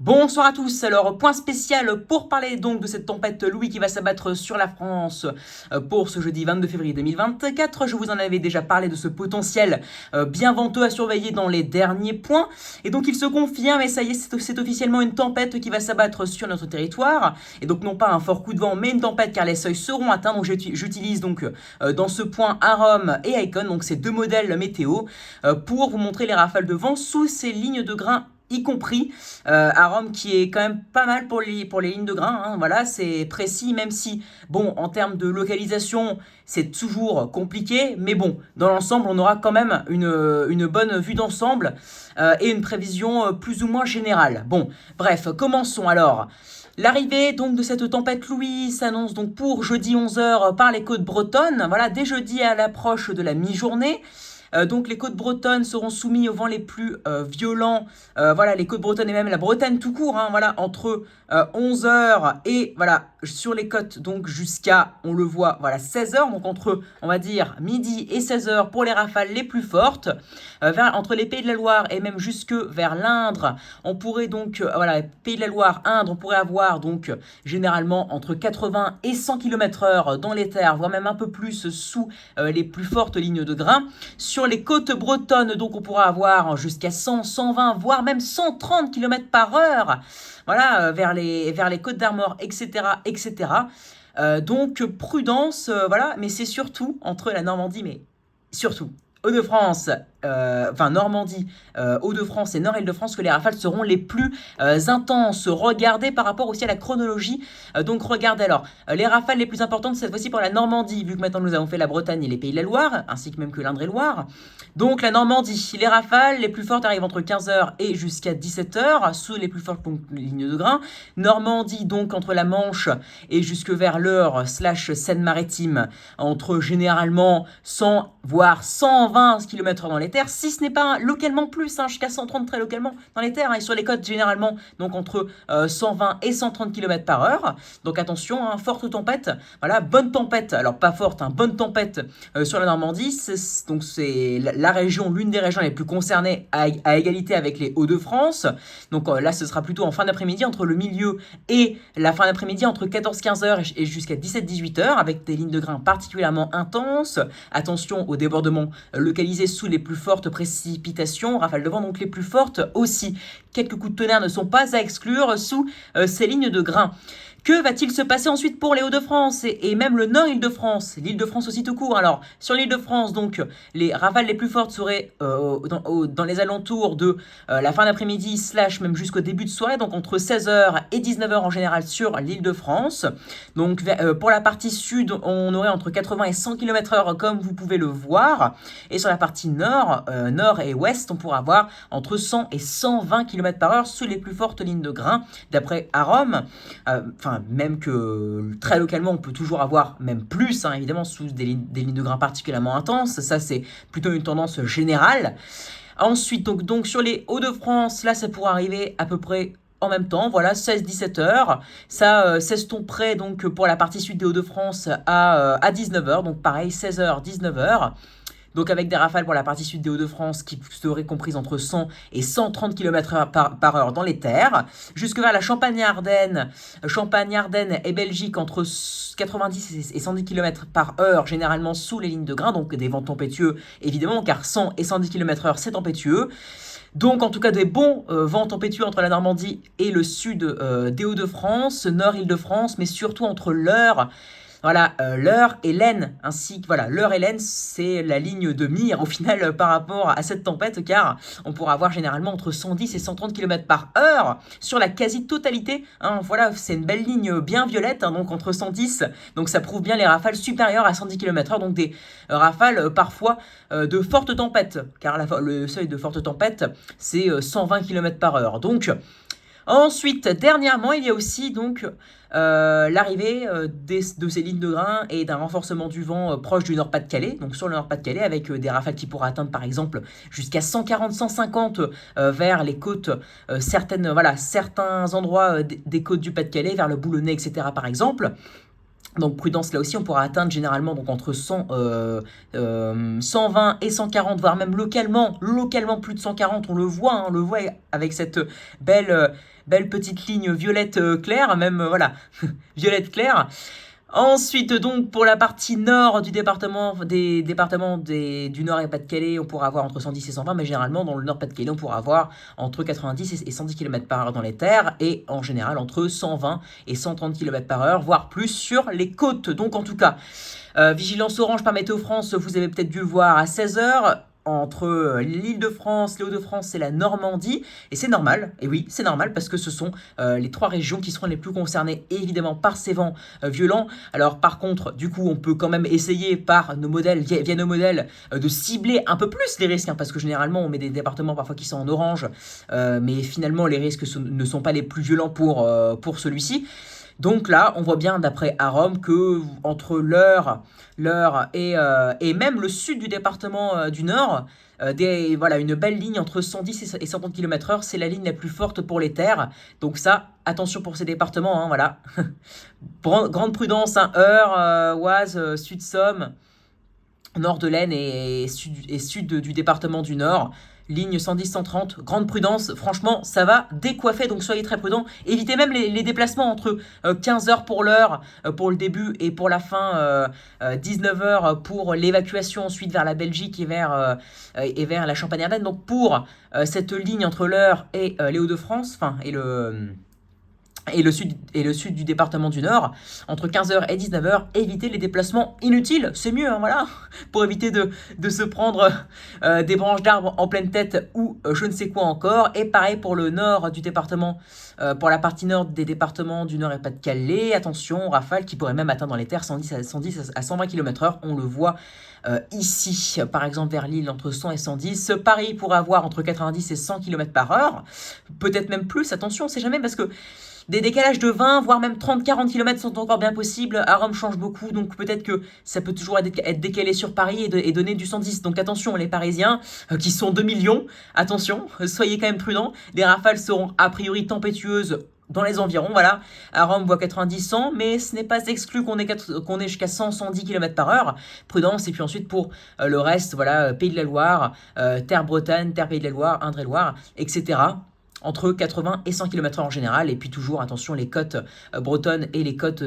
Bonsoir à tous, alors point spécial pour parler donc de cette tempête Louis qui va s'abattre sur la France pour ce jeudi 22 février 2024. Je vous en avais déjà parlé de ce potentiel bien venteux à surveiller dans les derniers points. Et donc il se confirme et ça y est, c'est officiellement une tempête qui va s'abattre sur notre territoire. Et donc non pas un fort coup de vent mais une tempête car les seuils seront atteints. Donc j'utilise donc dans ce point Arom et Icon, donc ces deux modèles météo, pour vous montrer les rafales de vent sous ces lignes de grains y compris à Rome qui est quand même pas mal pour les lignes de grain, hein. Voilà, c'est précis, même si, bon, en termes de localisation, c'est toujours compliqué, mais bon, dans l'ensemble, on aura quand même une bonne vue d'ensemble et une prévision plus ou moins générale. Bon, bref, commençons alors. L'arrivée donc de cette tempête Louis s'annonce donc pour jeudi 11 h par les côtes bretonnes. Voilà, dès jeudi à l'approche de la mi-journée. Donc les côtes bretonnes seront soumises aux vents les plus violents. Voilà, les côtes bretonnes et même la Bretagne tout court, hein, voilà, entre 11 h et voilà, sur les côtes donc jusqu'à, on le voit, voilà, 16 h. Donc entre, on va dire, midi et 16 h pour les rafales les plus fortes. Entre les Pays de la Loire et même jusque vers l'Indre, on pourrait donc, voilà, Pays de la Loire, Indre, on pourrait avoir donc généralement entre 80 et 100 km/h dans les terres, voire même un peu plus sous les plus fortes lignes de grain. Sur les côtes bretonnes, donc on pourra avoir jusqu'à 100, 120, voire même 130 km/h. Voilà, vers les côtes d'Armor, etc., etc. Donc prudence, voilà, mais c'est surtout entre la Normandie, mais surtout Hauts-de-France, enfin Normandie, Hauts-de-France et Nord-Île-de-France que les rafales seront les plus intenses. Regardez par rapport aussi à la chronologie. Donc regardez alors, les rafales les plus importantes cette fois-ci pour la Normandie, vu que maintenant nous avons fait la Bretagne et les Pays de la Loire, ainsi que même que l'Indre-et-Loire. Donc la Normandie, les rafales les plus fortes arrivent entre 15 h et jusqu'à 17 h, sous les plus fortes lignes de grain. Normandie donc entre la Manche et jusque vers l'Eure / Seine-Maritime, entre généralement 100 voire 120 km/h dans les terres, si ce n'est pas localement plus, hein, jusqu'à 130 très localement dans les terres, hein, et sur les côtes généralement donc entre 120 et 130 km/h. Donc attention, hein, forte tempête, voilà, bonne tempête, alors pas forte, hein, bonne tempête sur la Normandie, donc c'est la région, l'une des régions les plus concernées à égalité avec les Hauts-de-France. Donc là ce sera plutôt en fin d'après-midi, entre le milieu et la fin d'après-midi, entre 14-15 h et jusqu'à 17-18 h, avec des lignes de grain particulièrement intenses. Attention aux débordements localisés sous les plus fortes précipitations, rafales de vent donc les plus fortes aussi. Quelques coups de tonnerre ne sont pas à exclure sous ces lignes de grain. Que va-t-il se passer ensuite pour les Hauts-de-France et même le Nord-Île-de-France, l'Île-de-France aussi tout court. Alors, sur l'Île-de-France, donc, les rafales les plus fortes seraient dans les alentours de la fin d'après-midi / même jusqu'au début de soirée, donc entre 16 h et 19 h en général sur l'Île-de-France. Donc, pour la partie sud, on aurait entre 80 et 100 km/h comme vous pouvez le voir. Et sur la partie nord, nord et ouest, on pourra avoir entre 100 et 120 km/h sous les plus fortes lignes de grain, d'après Arom. Même que très localement, on peut toujours avoir même plus, hein, évidemment, sous des lignes de grain particulièrement intenses. Ça, c'est plutôt une tendance générale. Ensuite, donc sur les Hauts-de-France, là, ça pourrait arriver à peu près en même temps, voilà, 16-17 h. Ça s'estomperait donc pour la partie sud des Hauts-de-France à 19 h. Donc pareil, 16 h, 19 h. Donc avec des rafales pour la partie sud des Hauts-de-France qui seraient comprises entre 100 et 130 km/h dans les terres, jusque vers la Champagne-Ardenne et Belgique entre 90 et 110 km/h généralement sous les lignes de grain, donc des vents tempétueux évidemment, car 100 et 110 km/h c'est tempétueux. Donc en tout cas des bons vents tempétueux entre la Normandie et le sud des Hauts-de-France, Nord-Île-de-France, mais surtout entre l'Eure. Voilà, l'Eure et l'Aisne, ainsi que voilà, l'Eure et l'Aisne, c'est la ligne de mire au final par rapport à cette tempête, car on pourra avoir généralement entre 110 et 130 km/h sur la quasi-totalité. Hein, voilà, c'est une belle ligne bien violette, hein, donc entre 110, donc ça prouve bien les rafales supérieures à 110 km/h, donc des rafales parfois de fortes tempêtes, car le seuil de forte tempête, c'est 120 km/h. Donc, ensuite, dernièrement, il y a aussi donc l'arrivée de ces lignes de grain et d'un renforcement du vent proche du Nord-Pas-de-Calais, donc sur le Nord-Pas-de-Calais, avec des rafales qui pourraient atteindre par exemple jusqu'à 140-150 vers les côtes, certains endroits des côtes du Pas-de-Calais, vers le Boulonnais, etc. par exemple. Donc prudence là aussi, on pourra atteindre généralement donc entre 120 et 140, voire même localement plus de 140, on le voit, hein, on le voit avec cette belle petite ligne violette claire, même voilà, violette claire. Ensuite, donc, pour la partie nord du département, du Nord et Pas-de-Calais, on pourra avoir entre 110 et 120, mais généralement, dans le Nord-Pas-de-Calais, on pourra avoir entre 90 et 110 km par heure dans les terres, et en général, entre 120 et 130 km par heure, voire plus sur les côtes. Donc, en tout cas, vigilance orange par Météo France, vous avez peut-être dû le voir à 16 heures entre l'Île-de-France, les Hauts-de-France et la Normandie. Et c'est normal, et oui, c'est normal parce que ce sont les trois régions qui seront les plus concernées évidemment par ces vents violents. Alors par contre, du coup, on peut quand même essayer par nos modèles, via nos modèles, de cibler un peu plus les risques, hein, parce que généralement on met des départements parfois qui sont en orange, mais finalement les risques ne sont pas les plus violents pour celui-ci. Donc là, on voit bien d'après Arom que entre l'Eure et même le sud du département du Nord, voilà, une belle ligne entre 110 et 130 km/h, c'est la ligne la plus forte pour les terres. Donc ça, attention pour ces départements, hein, voilà. Grande prudence, hein, Eure, Oise, Sud-Somme, nord de l'Aisne et sud du département du Nord. Ligne 110-130, grande prudence, franchement ça va décoiffer, donc soyez très prudents. Évitez même les déplacements entre 15h pour l'heure, pour le début, et pour la fin 19h pour l'évacuation ensuite vers la Belgique et vers la Champagne-Ardenne. Donc pour cette ligne entre l'heure et les Hauts-de-France, enfin et le sud du département du Nord, entre 15h et 19h, évitez les déplacements inutiles, c'est mieux, hein, voilà, pour éviter de se prendre des branches d'arbres en pleine tête ou je ne sais quoi encore. Et pareil pour le nord du département, pour la partie nord des départements du Nord et Pas-de-Calais, attention, rafales qui pourraient même atteindre dans les terres 110 à 120 km/h, on le voit ici, par exemple vers Lille, entre 100 et 110. Paris pourrait avoir entre 90 et 100 km/h, peut-être même plus, attention, on sait jamais, parce que des décalages de 20, voire même 30-40 km sont encore bien possibles. À Rome change beaucoup, donc peut-être que ça peut toujours être décalé sur Paris et donner du 110. Donc attention, les Parisiens, qui sont 2 millions, attention, soyez quand même prudents. Les rafales seront a priori tempétueuses dans les environs, voilà. À Rome, voit 90-100, mais ce n'est pas exclu qu'on ait jusqu'à 100-110 km/h. Prudence, et puis ensuite pour le reste, voilà, Pays de la Loire, Terre-Bretagne, Terre-Pays de la Loire, Indre-et-Loire, etc., entre 80 et 100 km/h en général. Et puis toujours, attention, les côtes bretonnes et les côtes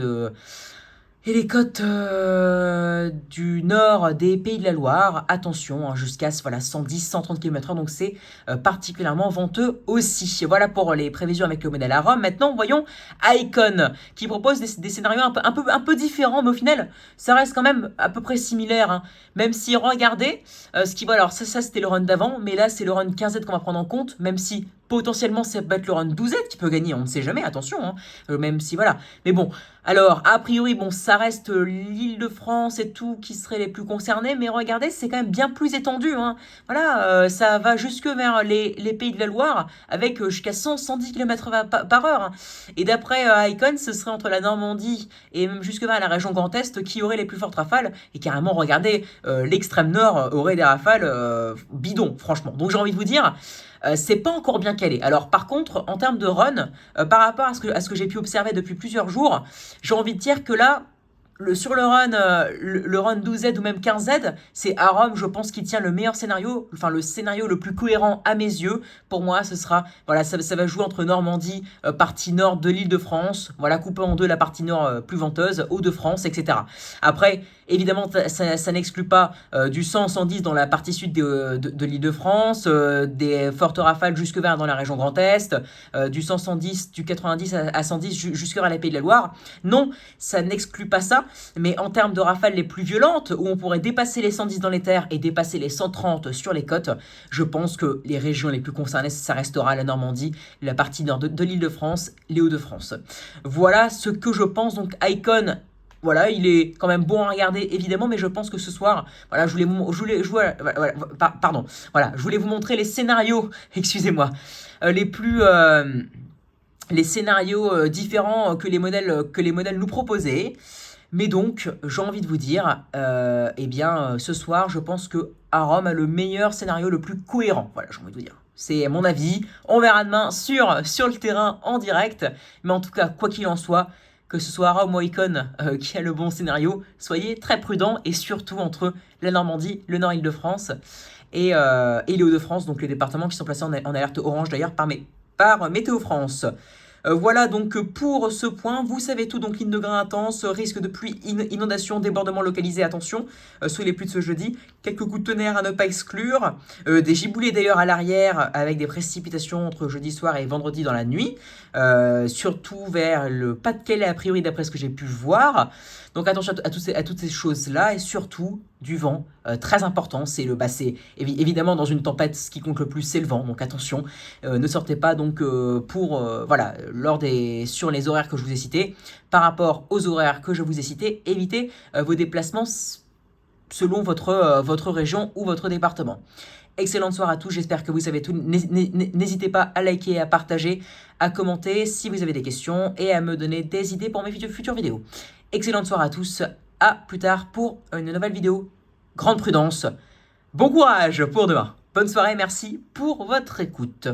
du nord des Pays de la Loire, attention, hein, jusqu'à voilà, 110-130 km/h, donc c'est particulièrement venteux aussi. Voilà pour les prévisions avec le modèle Arom. Maintenant, voyons Icon, qui propose des scénarios un peu différents, mais au final, ça reste quand même à peu près similaire, hein. Même si, regardez, ce qui va, alors ça c'était le run d'avant, mais là c'est le run 15Z qu'on va prendre en compte, même si potentiellement ça peut être le run 12Z qui peut gagner, on ne sait jamais, attention, hein, même si voilà. Mais bon, alors, a priori, bon, ça reste l'Île-de-France et tout qui seraient les plus concernés, mais regardez, c'est quand même bien plus étendu, hein. Voilà, ça va jusque vers les Pays de la Loire, avec jusqu'à 110 km par heure, hein. Et d'après Icon, ce serait entre la Normandie et même jusque vers la région Grand Est qui aurait les plus fortes rafales. Et carrément, regardez, l'extrême nord aurait des rafales bidons, franchement. Donc j'ai envie de vous dire, c'est pas encore bien calé. Alors par contre, en termes de run, par rapport à ce que j'ai pu observer depuis plusieurs jours, j'ai envie de dire que là, sur le run 12Z ou même 15Z, c'est Arom, je pense, qui tient le meilleur scénario, enfin le scénario le plus cohérent à mes yeux. Pour moi, ce sera, voilà, ça va jouer entre Normandie, partie nord de l'Île-de-France, voilà, couper en deux la partie nord plus venteuse, Hauts-de-France, etc. Après, évidemment, ça n'exclut pas du 100-110 dans la partie sud de l'Île-de-France, des fortes rafales jusque vers dans la région Grand Est, du 100-110, du 90 à 110 jusque vers les Pays de la Loire. Non, ça n'exclut pas ça, mais en termes de rafales les plus violentes, où on pourrait dépasser les 110 dans les terres et dépasser les 130 sur les côtes, je pense que les régions les plus concernées, ça restera la Normandie, la partie nord de l'Île-de-France, les Hauts-de-France. Voilà ce que je pense. Donc Icon, voilà, il est quand même bon à regarder, évidemment, mais je pense que ce soir, voilà, je voulais vous montrer les scénarios, excusez-moi, les scénarios différents que les modèles nous proposaient. Mais donc, j'ai envie de vous dire, ce soir, je pense que Arom a le meilleur scénario, le plus cohérent. Voilà, j'ai envie de vous dire. C'est mon avis. On verra demain sur le terrain en direct. Mais en tout cas, quoi qu'il en soit, que ce soit Rome ou Icône qui a le bon scénario, soyez très prudents et surtout entre la Normandie, le Nord-Île-de-France et les Hauts-de-France, donc les départements qui sont placés en alerte orange d'ailleurs par Météo France. Voilà donc pour ce point, vous savez tout, donc ligne de grain intense, risque de pluie, inondation, débordement localisé, attention, sous les pluies de ce jeudi, quelques coups de tonnerre à ne pas exclure, des giboulées d'ailleurs à l'arrière avec des précipitations entre jeudi soir et vendredi dans la nuit, surtout vers le Pas-de-Calais a priori d'après ce que j'ai pu voir. Donc attention à toutes ces choses-là et surtout du vent très important. C'est évidemment dans une tempête, ce qui compte le plus, c'est le vent. Donc attention, ne sortez pas donc voilà sur les horaires que je vous ai cités. Par rapport aux horaires que je vous ai cités, évitez vos déplacements selon votre région ou votre département. Excellente soirée à tous, j'espère que vous savez tout. N'hésitez pas à liker, à partager, à commenter si vous avez des questions et à me donner des idées pour mes futures vidéos. Excellente soirée à tous, à plus tard pour une nouvelle vidéo. Grande prudence, bon courage pour demain. Bonne soirée, merci pour votre écoute.